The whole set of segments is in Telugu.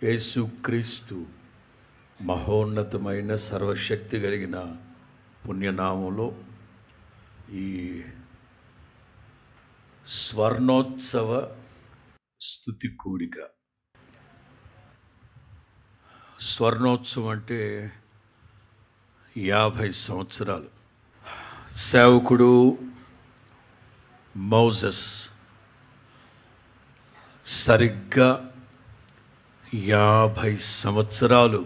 యేసుక్రీస్తు మహోన్నతమైన సర్వశక్తి కలిగిన పుణ్యనామంలో ఈ స్వర్ణోత్సవ స్తుతి కూడిక. స్వర్ణోత్సవం అంటే 50 సంవత్సరాలు. సేవకుడు మోసెస్ సరిగ్గా 50 సంవత్సరాలు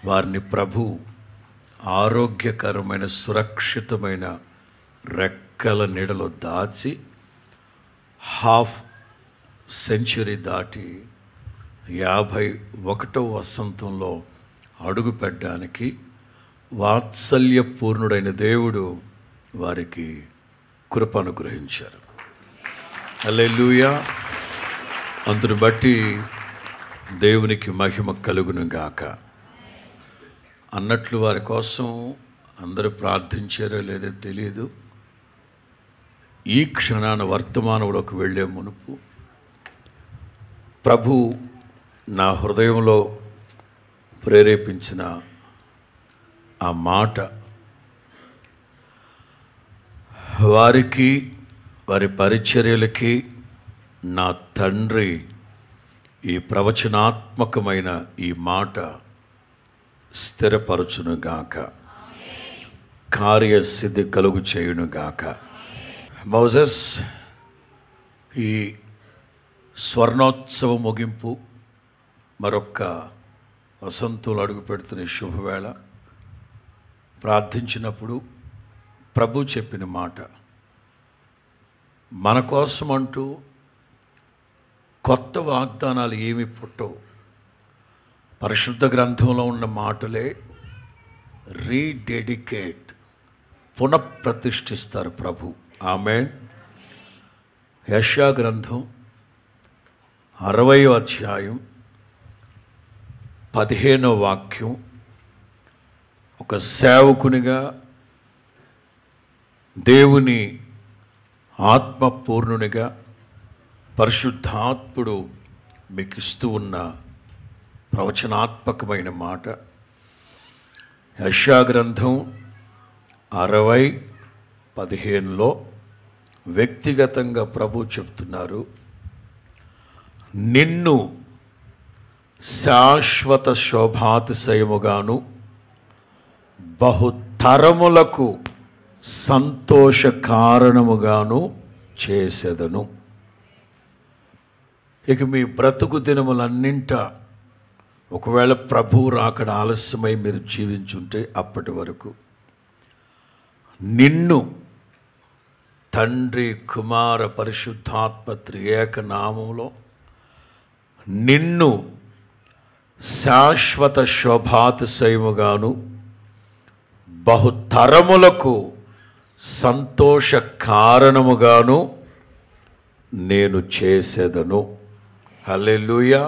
వారిని ప్రభు ఆరోగ్యకరమైన సురక్షితమైన రెక్కల నీడలో దాచి హాఫ్ సెంచురీ దాటి 51వ వసంతంలో అడుగు పెట్టడానికి వాత్సల్యపూర్ణుడైన దేవుడు వారికి కృప అనుగ్రహించారు. హల్లెలూయా. అందును బట్టి దేవునికి మహిమ కలుగును గాక. అన్నట్లు వారి కోసం అందరూ ప్రార్థించారో లేదో తెలియదు. ఈ క్షణాన వర్తమానంలోకి వెళ్ళే మునుపు ప్రభు నా హృదయంలో ప్రేరేపించిన ఆ మాట వారికి వారి పరిచర్యలకి నా తండ్రి ఈ ప్రవచనాత్మకమైన ఈ మాట స్థిరపరచునుగాక, కార్యసిద్ధి కలుగు చేయునుగాక. మోసెస్ ఈ స్వర్ణోత్సవ ముగింపు మరొక్క వసంతంలో అడుగు పెడుతున్న శుభవేళ ప్రార్థించినప్పుడు ప్రభు చెప్పిన మాట, మన కోసం అంటూ కొత్త వాగ్దానాలు ఏమి పుట్టవు. పరిశుద్ధ గ్రంథంలో ఉన్న మాటలే రీడెడికేట్, పునఃప్రతిష్ఠిస్తారు ప్రభు. ఆమేన్. యెషయా గ్రంథం 60వ అధ్యాయం 15వ వాక్యం. ఒక సేవకునిగా దేవుని ఆత్మపూర్ణునిగా పరిశుద్ధాత్ముడు మీకు ఇస్తూ ఉన్న ప్రవచనాత్మకమైన మాట. యెషయా గ్రంథం 60:15లో వ్యక్తిగతంగా ప్రభు చెప్తున్నారు, నిన్ను శాశ్వత శోభాతిశయముగాను బహుతరములకు సంతోష కారణముగాను చేసెదను. ఇక మీ బ్రతుకు దినములన్నింట ఒకవేళ ప్రభువు రాకడ ఆలస్యమై మీరు జీవించుంటే అప్పటి వరకు నిన్ను తండ్రి కుమార పరిశుద్ధాత్మ త్రియేక నామములో నిన్ను శాశ్వత శోభాతిశయముగాను బహుతరములకు సంతోష కారణముగాను నేను చేసేదను. హల్లెలూయా.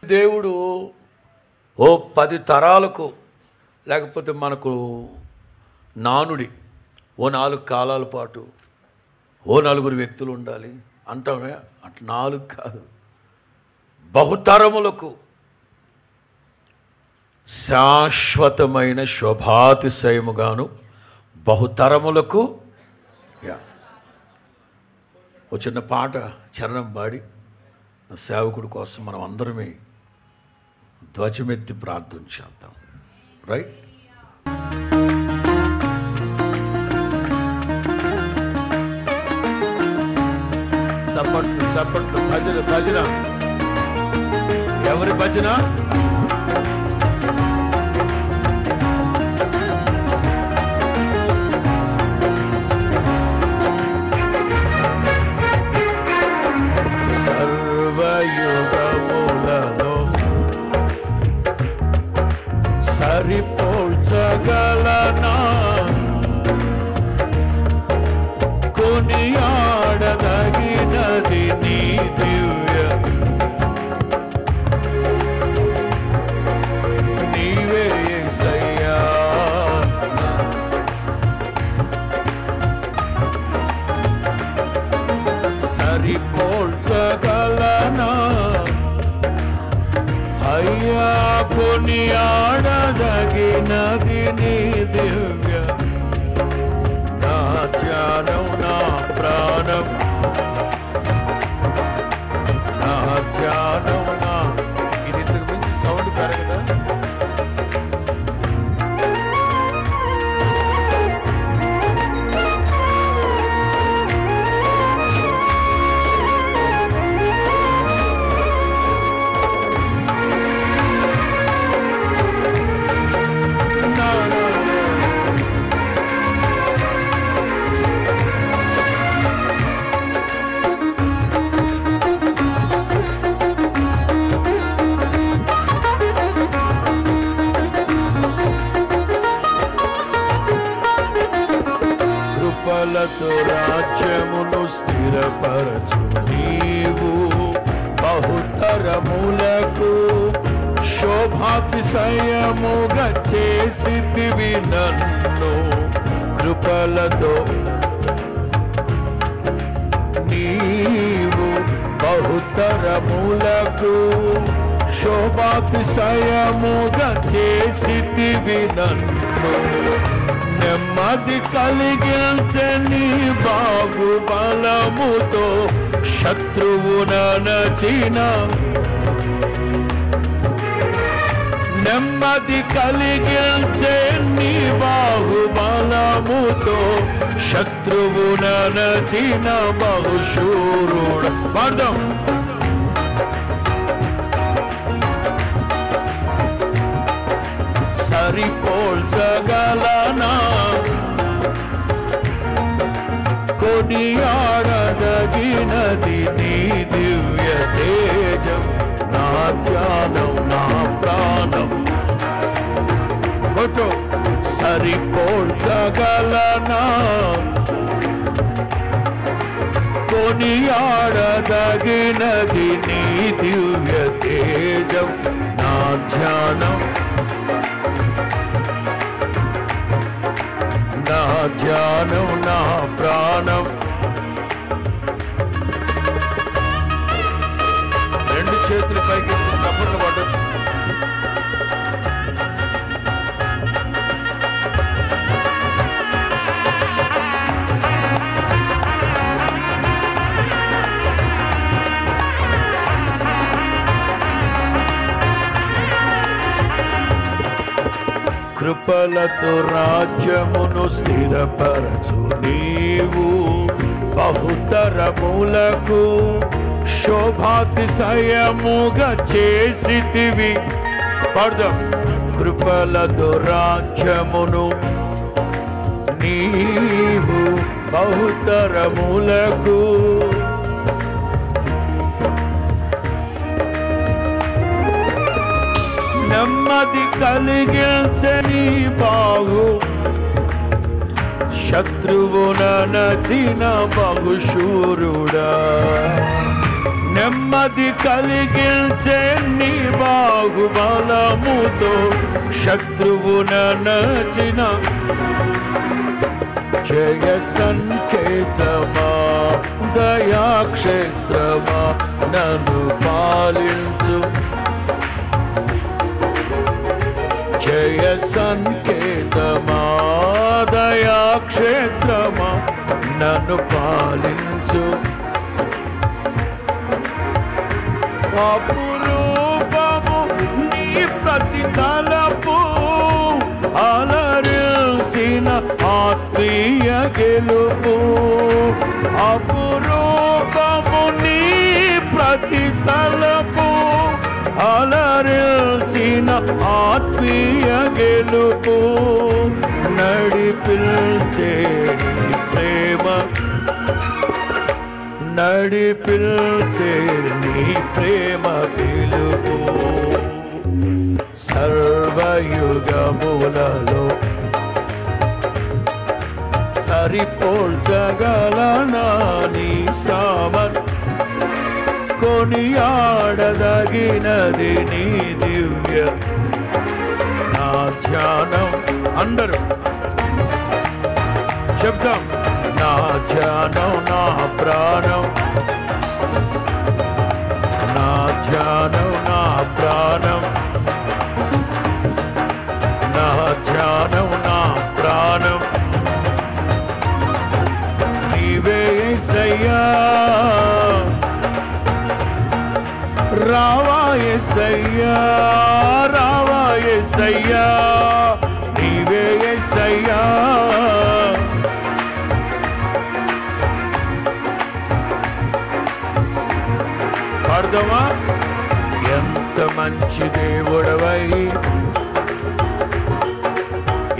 దేవుడు 10 తరాలకు, లేకపోతే మనకు నానుడి 4 కాలాల పాటు 4 వ్యక్తులు ఉండాలి అంటామే. అట్లా 4 కాదు, బహుతరములకు శాశ్వతమైన శోభాతిశయముగాను బహుతరములకు. ఓ చిన్న పాట చరణం పాడి సేవకుడి కోసం మనం అందరమే ధ్వజమెత్తి ప్రార్థన చేద్దాం. రైట్? చప్పట్లు భజన. ఎవరి భజన? సర్వయుగములలో సరిపోల్చగలనా కొనియాడదగినది నీ దివ్య, నీవే యేసయ్యా. సరిపోల్చగలనా అయ్యా కొనియాడదగినది నీ దివ్య. నా ధ్యానం నా ప్రాణం, నా ధ్యానం నా. ఇది ఇంతకు మించి సౌండ్ పెరగదా? కృపలతో రాజ్యమును స్థిరపరచు నీవు, బహుతరములకు శోభాతిశయముగా చేసితివి నన్ను. కృపలతో నీవు బహుతరములకు శోభాతిశయముగా చేసితివి నన్ను. నెమ్మది కలిగించే నీ బాహుబలముతో శత్రువునచిన. నెమ్మది కలిగించే నీ బాహుబలముతో శత్రువునచిన బహుశూరుడు. పాడదాం. సరిపోల్చగలనా కొనియాడదగినది నీ దివ్య తేజం. నా ధ్యానం నా ప్రాణం. కొట్టు. సరిపోల్చగలనా కొనియాడదగినది నీ దివ్య తేజం. నా ధ్యానం నా ధ్యానం నా ప్రాణం. రెండు చేతుల పైకి చప్పట్లు పడొచ్చు. కృపలతో రాజ్యమును స్థిరపరచు నీవు, బహుతరములకు శోభాతిశయముగా చేసితివి. పాడదాం. కృపలతో రాజ్యమును నీవు బహుతరములకు నెమ్మది కలిగించని బాహు శత్రువునచిన బహుశూరుడా. నెమ్మది కలిగించే నీ బాహుబలముతో శత్రువునచిన. జయ సంకేతమా దయాక్షేత్రమా నన్ను పాలించు. జయ సంకేతమా దయాక్షేత్రమా నన్ను పాలించు. అపురూపము నీ ప్రతి తలపు అలరించిన ఆత్మీయ గెలుపు. అపురూపము నీ ప్రతి తలపు అలరించిన ఆత్మీయ గెలుపు. నడిపించే నీ ప్రేమ, నడిపించే నీ ప్రేమ పిలుపు. సర్వయుగములలో సరిపోల్చగలనా నీ సామర్. కొనియాడదగినది నీ దివ్య. నా ధ్యానం. అందరూ చెప్తాం. నా ధ్యానం నా ప్రాణం, నా ధ్యానం నా ప్రాణం. యేసయ్యా రావా యేసయ్యా రావా యేసయ్యా నీవే యేసయ్యా పాడదామా ఎంత మంచి దేవుడవై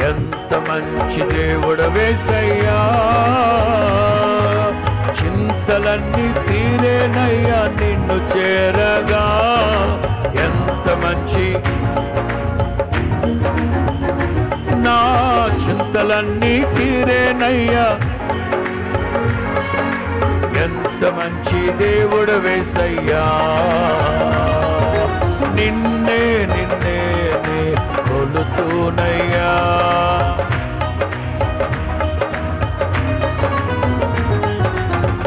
ఎంత మంచి దేవుడవేసయ్యా చింతలన్నీ తీరేనయ్యా నిన్ను చేరగా ఎంత మంచి నా చింతలన్నీ తీరేనయ్యా ఎంత మంచి దేవుడవేసయ్యా నిన్నే నిన్నే కొలుతూనయ్యా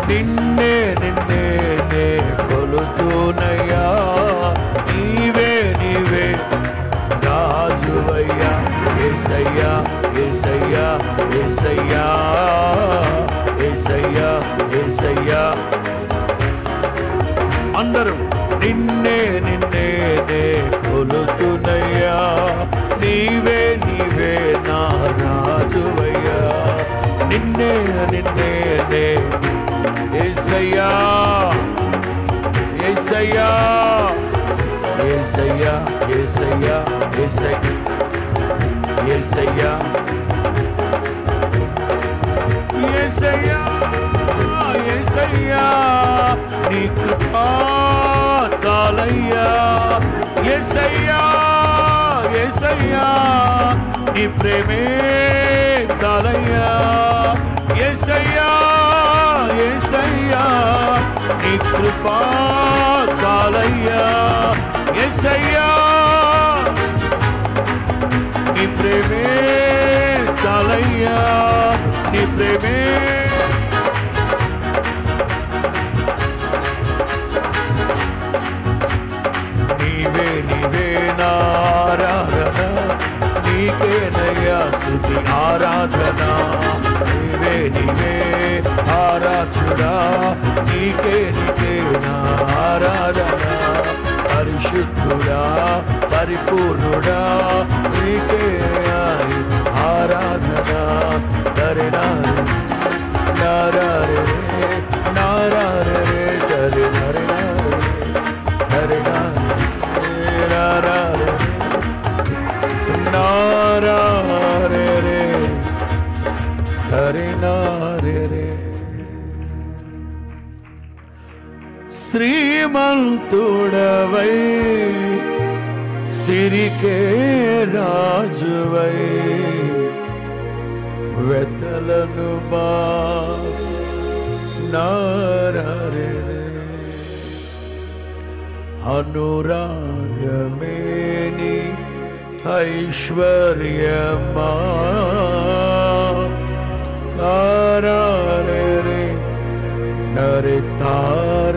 నిన్నే నిన్నే కొలుతూనయ్యా నీవే నీవే రాజువయ్యా యేసయ్యా యేసయ్యా యేసయ్యా యేసయ్యా యేసయ్యా అందరూ నిన్నే నిన్నే కొలుతునయ్యా నీవే నీవే నా రాజువయ్యా నిన్నే నిన్నే యేసయ్యా యేసయ్యా యేసయ్యా యేసయ్యా యేసయ్యా యేసయ్యా యేసయ్యా యేసయ్యా నీ కృపా చాలయ్యా యేసయ్యా యేసయ్యా నీ ప్రేమే చాలయ్యా యేసయ్యా యేసయ్యా నీ కృపా చాలయ్యా యేసయ్యా నీ ప్రేమే చాలయ్యా నీ ప్రేమే నీవే నీవే నారాధన నీకేనయ్యా స్తుతి ఆరాధన నీవే నీవే ఆరాధుడా నీకే నీకే నా ఆరాధన పరిశుద్ధుడా పరిపూర్ణుడా నీకే ఆరాధన దరినా నారారే నారారే దరి నరినా హరినా నారారే నారారే హరినారే శ్రీమంతుడవై సిరికే రాజువై వెతలను బా నారే అనురాగమేని ఐశ్వర్యమా నారే నరే తారే